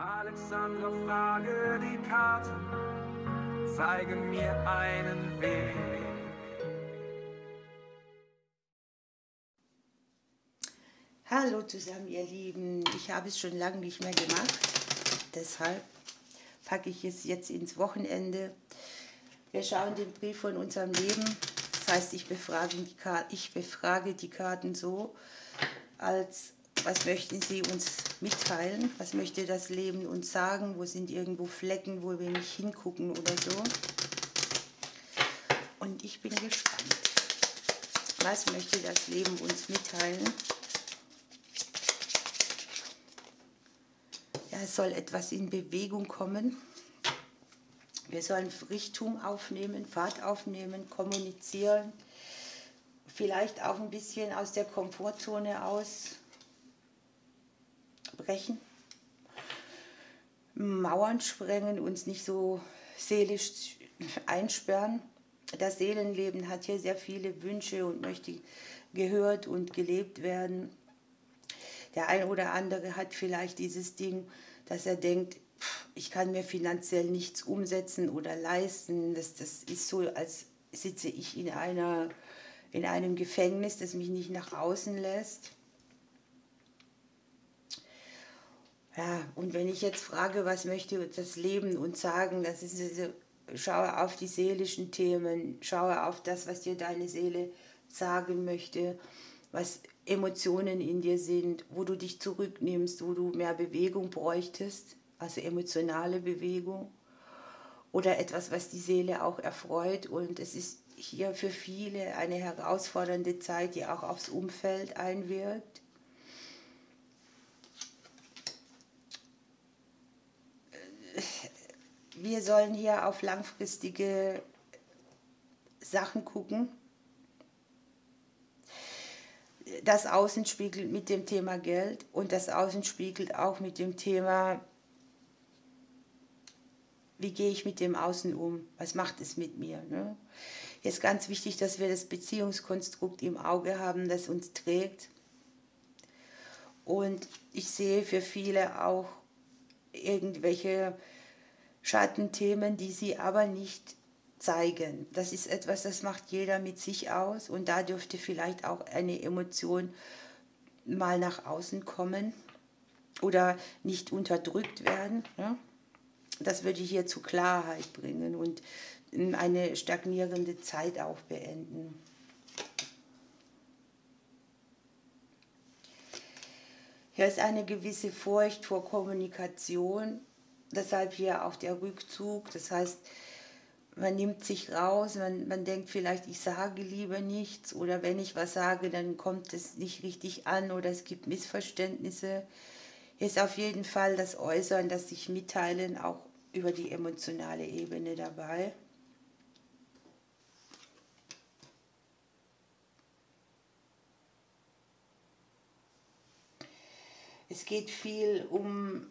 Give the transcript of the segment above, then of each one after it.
Alexandra, frage die Karten, zeige mir einen Weg. Hallo zusammen, ihr Lieben. Ich habe es schon lange nicht mehr gemacht, deshalb packe ich es jetzt ins Wochenende. Wir schauen den Brief von unserem Leben. Das heißt, ich befrage die Karten so, als was möchten sie uns mitteilen, was möchte das Leben uns sagen, wo sind irgendwo Flecken, wo wir nicht hingucken oder so. Und ich bin gespannt, was möchte das Leben uns mitteilen. Ja, es soll etwas in Bewegung kommen. Wir sollen Richtung aufnehmen, Fahrt aufnehmen, kommunizieren, vielleicht auch ein bisschen aus der Komfortzone ausbrechen, Mauern sprengen, uns nicht so seelisch einsperren. Das Seelenleben hat hier sehr viele Wünsche und möchte gehört und gelebt werden. Der ein oder andere hat vielleicht dieses Ding, dass er denkt, ich kann mir finanziell nichts umsetzen oder leisten. Das ist so, als sitze ich in einem Gefängnis, das mich nicht nach außen lässt. Ja, und wenn ich jetzt frage, was möchte das Leben uns sagen, das ist diese, schaue auf die seelischen Themen, schaue auf das, was dir deine Seele sagen möchte, was Emotionen in dir sind, wo du dich zurücknimmst, wo du mehr Bewegung bräuchtest, also emotionale Bewegung oder etwas, was die Seele auch erfreut. Und es ist hier für viele eine herausfordernde Zeit, die auch aufs Umfeld einwirkt. Wir sollen hier auf langfristige Sachen gucken. Das Außen spiegelt mit dem Thema Geld und das Außen spiegelt auch mit dem Thema, wie gehe ich mit dem Außen um, was macht es mit mir. Ne? Hier ist ganz wichtig, dass wir das Beziehungskonstrukt im Auge haben, das uns trägt. Und ich sehe für viele auch irgendwelche Schattenthemen, die sie aber nicht zeigen. Das ist etwas, das macht jeder mit sich aus und da dürfte vielleicht auch eine Emotion mal nach außen kommen oder nicht unterdrückt werden. Ne? Das würde hier zu Klarheit bringen und eine stagnierende Zeit auch beenden. Hier ist eine gewisse Furcht vor Kommunikation, deshalb hier auch der Rückzug. Das heißt, man nimmt sich raus, man denkt vielleicht, ich sage lieber nichts oder wenn ich was sage, dann kommt es nicht richtig an oder es gibt Missverständnisse. Hier ist auf jeden Fall das Äußern, das sich mitteilen, auch über die emotionale Ebene dabei. Es geht viel um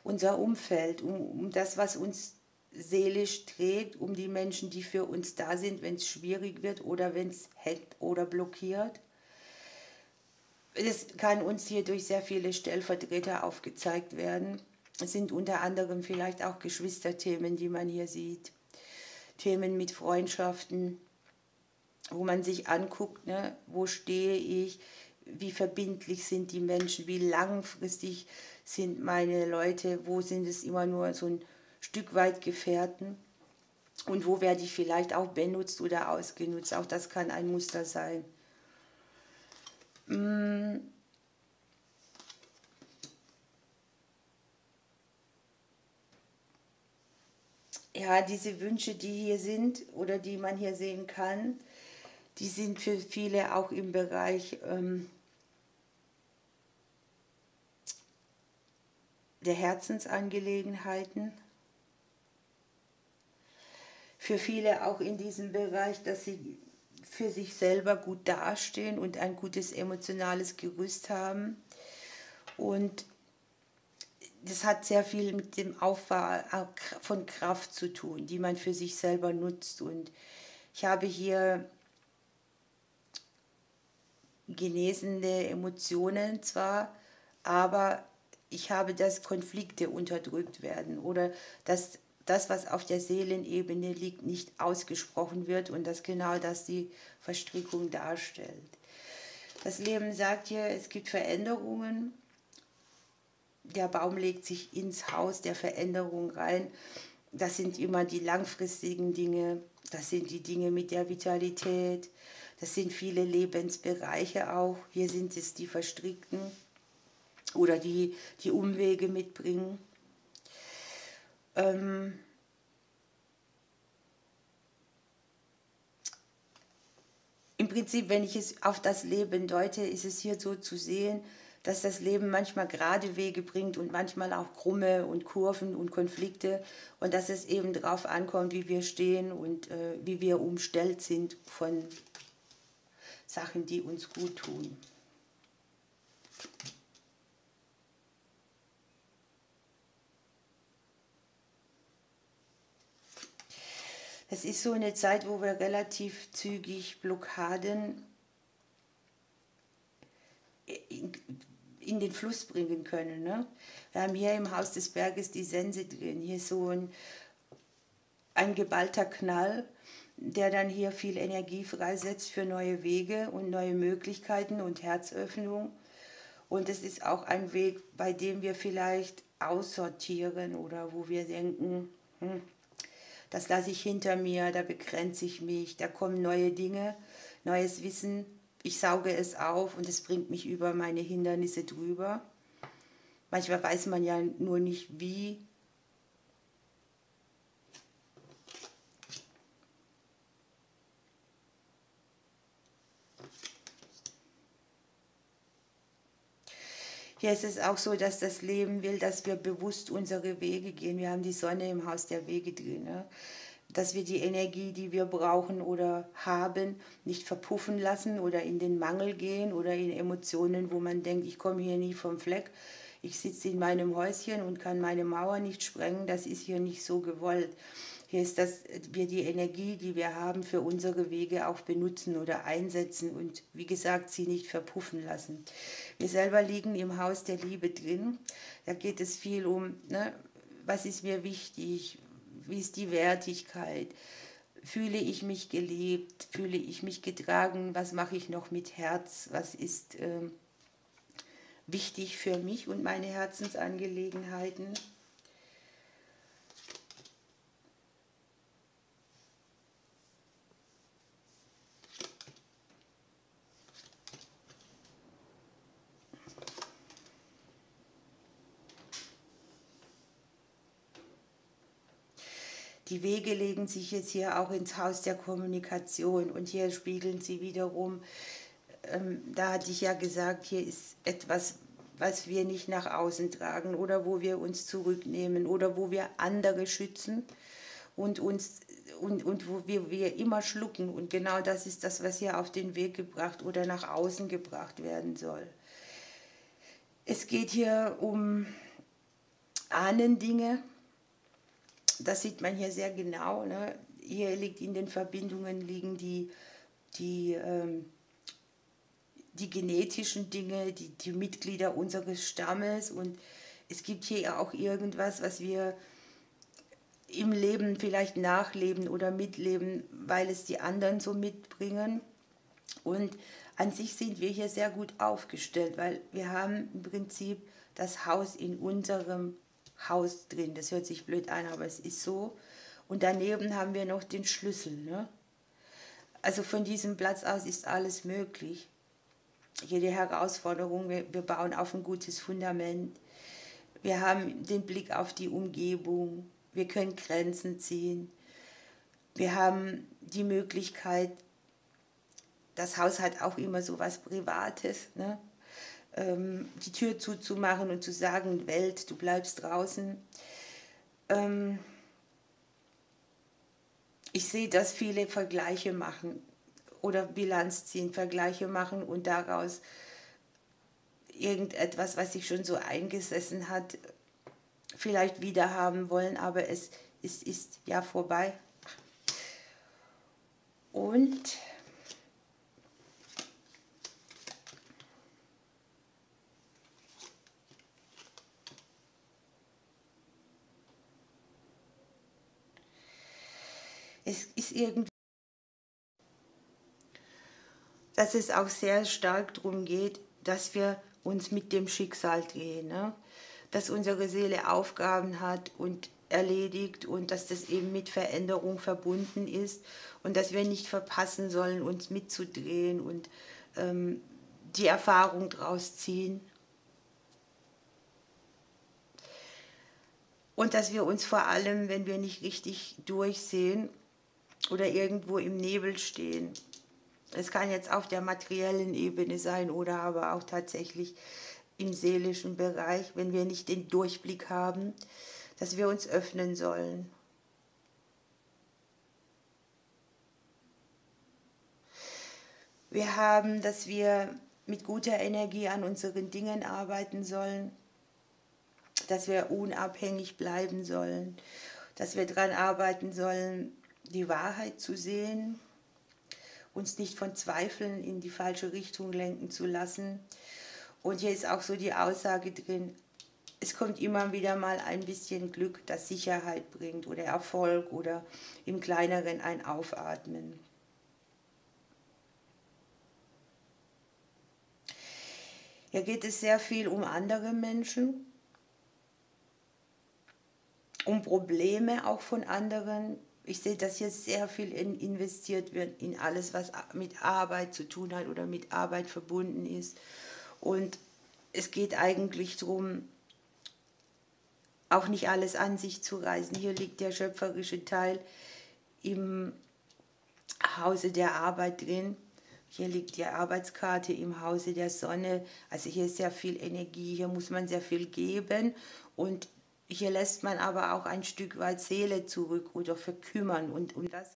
unser Umfeld, um das, was uns seelisch trägt, um die Menschen, die für uns da sind, wenn es schwierig wird oder wenn es hängt oder blockiert. Es kann uns hier durch sehr viele Stellvertreter aufgezeigt werden. Es sind unter anderem vielleicht auch Geschwisterthemen, die man hier sieht. Themen mit Freundschaften, wo man sich anguckt, ne, wo stehe ich, wie verbindlich sind die Menschen, wie langfristig sind meine Leute, wo sind es immer nur so ein Stück weit Gefährten und wo werde ich vielleicht auch benutzt oder ausgenutzt. Auch das kann ein Muster sein. Ja, diese Wünsche, die hier sind oder die man hier sehen kann, die sind für viele auch im Bereich der Herzensangelegenheiten. Für viele auch in diesem Bereich, dass sie für sich selber gut dastehen und ein gutes emotionales Gerüst haben. Und das hat sehr viel mit dem Aufbau von Kraft zu tun, die man für sich selber nutzt. Und ich habe hier genesene Emotionen zwar, aber ich habe, dass Konflikte unterdrückt werden oder dass das, was auf der Seelenebene liegt, nicht ausgesprochen wird und dass genau das die Verstrickung darstellt. Das Leben sagt hier, es gibt Veränderungen. Der Baum legt sich ins Haus der Veränderung rein. Das sind immer die langfristigen Dinge, das sind die Dinge mit der Vitalität, das sind viele Lebensbereiche auch. Hier sind es die Verstrickten oder die Umwege mitbringen. Im Prinzip, wenn ich es auf das Leben deute, ist es hier so zu sehen, dass das Leben manchmal gerade Wege bringt und manchmal auch krumme und Kurven und Konflikte und dass es eben darauf ankommt, wie wir stehen und wie wir umstellt sind von Sachen, die uns gut tun. Es ist so eine Zeit, wo wir relativ zügig Blockaden in den Fluss bringen können. Ne? Wir haben hier im Haus des Berges die Sense drin. Hier ist so ein geballter Knall, der dann hier viel Energie freisetzt für neue Wege und neue Möglichkeiten und Herzöffnung. Und es ist auch ein Weg, bei dem wir vielleicht aussortieren oder wo wir denken, das lasse ich hinter mir, da begrenze ich mich, da kommen neue Dinge, neues Wissen. Ich sauge es auf und es bringt mich über meine Hindernisse drüber. Manchmal weiß man ja nur nicht, wie. Hier ist es auch so, dass das Leben will, dass wir bewusst unsere Wege gehen. Wir haben die Sonne im Haus der Wege drin. Ne? Dass wir die Energie, die wir brauchen oder haben, nicht verpuffen lassen oder in den Mangel gehen oder in Emotionen, wo man denkt, ich komme hier nie vom Fleck, ich sitze in meinem Häuschen und kann meine Mauer nicht sprengen, das ist hier nicht so gewollt. Hier ist, dass wir die Energie, die wir haben, für unsere Wege auch benutzen oder einsetzen und wie gesagt, sie nicht verpuffen lassen. Wir selber liegen im Haus der Liebe drin. Da geht es viel um, ne, was ist mir wichtig, wie ist die Wertigkeit, fühle ich mich geliebt, fühle ich mich getragen, was mache ich noch mit Herz, was ist wichtig für mich und meine Herzensangelegenheiten. Die Wege legen sich jetzt hier auch ins Haus der Kommunikation und hier spiegeln sie wiederum, da hatte ich ja gesagt, hier ist etwas, was wir nicht nach außen tragen oder wo wir uns zurücknehmen oder wo wir andere schützen und wo wir immer schlucken. Und genau das ist das, was hier auf den Weg gebracht oder nach außen gebracht werden soll. Es geht hier um Ahnendinge. Das sieht man hier sehr genau. Ne? Hier liegt in den Verbindungen liegen die genetischen Dinge, die Mitglieder unseres Stammes. Und es gibt hier auch irgendwas, was wir im Leben vielleicht nachleben oder mitleben, weil es die anderen so mitbringen. Und an sich sind wir hier sehr gut aufgestellt, weil wir haben im Prinzip das Haus in unserem Haus drin. Das hört sich blöd an, aber es ist so. Und daneben haben wir noch den Schlüssel. Ne? Also von diesem Platz aus ist alles möglich. Jede Herausforderung, wir bauen auf ein gutes Fundament. Wir haben den Blick auf die Umgebung. Wir können Grenzen ziehen. Wir haben die Möglichkeit, das Haus hat auch immer so was Privates, ne? Die Tür zuzumachen und zu sagen, Welt, du bleibst draußen. Ich sehe, dass viele Vergleiche machen oder Bilanz ziehen, Vergleiche machen und daraus irgendetwas, was sich schon so eingesessen hat, vielleicht wieder haben wollen, aber es ist ja vorbei. Und Es ist irgendwie, dass es auch sehr stark darum geht, dass wir uns mit dem Schicksal drehen, ne? Dass unsere Seele Aufgaben hat und erledigt und dass das eben mit Veränderung verbunden ist und dass wir nicht verpassen sollen, uns mitzudrehen und die Erfahrung draus ziehen. Und dass wir uns vor allem, wenn wir nicht richtig durchsehen oder irgendwo im Nebel stehen, es kann jetzt auf der materiellen Ebene sein oder aber auch tatsächlich im seelischen Bereich, wenn wir nicht den Durchblick haben, dass wir uns öffnen sollen. Wir haben, dass wir mit guter Energie an unseren Dingen arbeiten sollen, dass wir unabhängig bleiben sollen, dass wir daran arbeiten sollen, die Wahrheit zu sehen, uns nicht von Zweifeln in die falsche Richtung lenken zu lassen. Und hier ist auch so die Aussage drin, es kommt immer wieder mal ein bisschen Glück, das Sicherheit bringt oder Erfolg oder im Kleineren ein Aufatmen. Hier geht es sehr viel um andere Menschen, um Probleme auch von anderen. Ich sehe, dass hier sehr viel investiert wird in alles, was mit Arbeit zu tun hat oder mit Arbeit verbunden ist. Und es geht eigentlich darum, auch nicht alles an sich zu reißen. Hier liegt der schöpferische Teil im Hause der Arbeit drin. Hier liegt die Arbeitskarte im Hause der Sonne. Also hier ist sehr viel Energie, hier muss man sehr viel geben. Und hier lässt man aber auch ein Stück weit Seele zurück oder verkümmern. Und das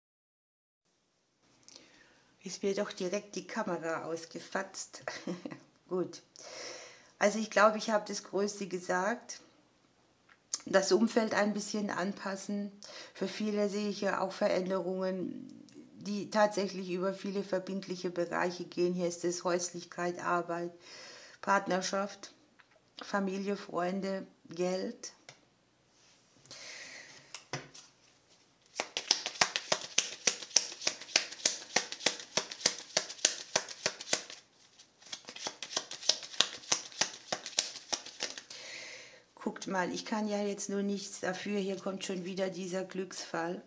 ist mir doch direkt die Kamera ausgefatzt. Gut. Also ich glaube, ich habe das Größte gesagt. Das Umfeld ein bisschen anpassen. Für viele sehe ich ja auch Veränderungen, die tatsächlich über viele verbindliche Bereiche gehen. Hier ist es Häuslichkeit, Arbeit, Partnerschaft, Familie, Freunde, Geld. Guckt mal, ich kann ja jetzt nur nichts dafür, hier kommt schon wieder dieser Glücksfall.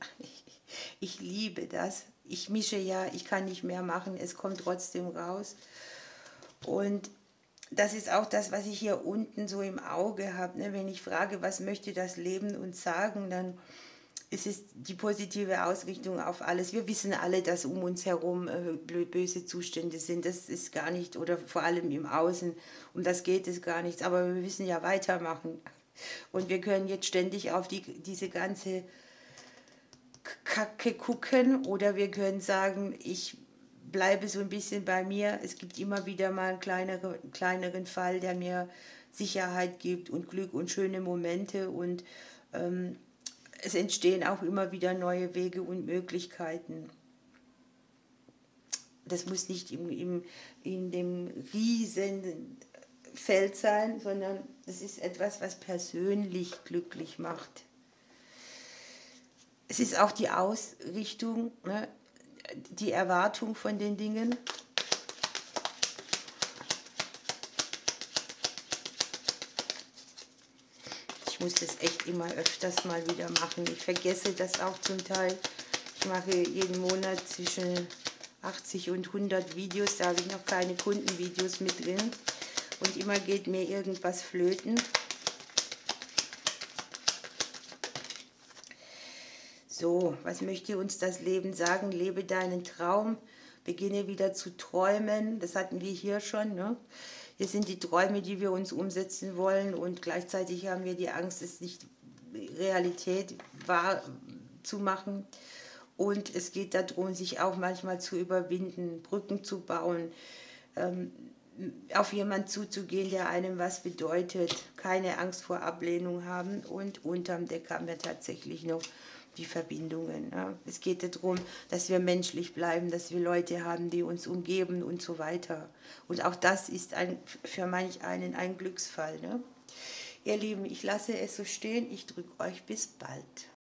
Ich liebe das. Ich mische ja, ich kann nicht mehr machen, es kommt trotzdem raus. Und das ist auch das, was ich hier unten so im Auge habe. Ne? Wenn ich frage, was möchte das Leben uns sagen, dann ist es die positive Ausrichtung auf alles. Wir wissen alle, dass um uns herum böse Zustände sind. Das ist gar nicht, oder vor allem im Außen, um das geht es gar nichts. Aber wir müssen ja weitermachen. Und wir können jetzt ständig auf diese ganze Kacke gucken oder wir können sagen, ich bleibe so ein bisschen bei mir. Es gibt immer wieder mal einen kleineren Fall, der mir Sicherheit gibt und Glück und schöne Momente und es entstehen auch immer wieder neue Wege und Möglichkeiten. Das muss nicht in dem riesen Feld sein, sondern es ist etwas, was persönlich glücklich macht. Es ist auch die Ausrichtung, ne, die Erwartung von den Dingen. Ich muss das echt immer öfters mal wieder machen. Ich vergesse das auch zum Teil. Ich mache jeden Monat zwischen 80 und 100 Videos. Da habe ich noch keine Kundenvideos mit drin. Und immer geht mir irgendwas flöten. So, was möchte uns das Leben sagen? Lebe deinen Traum, beginne wieder zu träumen. Das hatten wir hier schon, ne? Hier sind die Träume, die wir uns umsetzen wollen und gleichzeitig haben wir die Angst, es nicht Realität wahr zu machen. Und es geht darum, sich auch manchmal zu überwinden, Brücken zu bauen, auf jemanden zuzugehen, der einem was bedeutet, keine Angst vor Ablehnung haben und unterm Deck haben wir tatsächlich noch die Verbindungen. Ja. Es geht darum, dass wir menschlich bleiben, dass wir Leute haben, die uns umgeben und so weiter. Und auch das ist für manch einen ein Glücksfall. Ne? Ihr Lieben, ich lasse es so stehen. Ich drücke euch bis bald.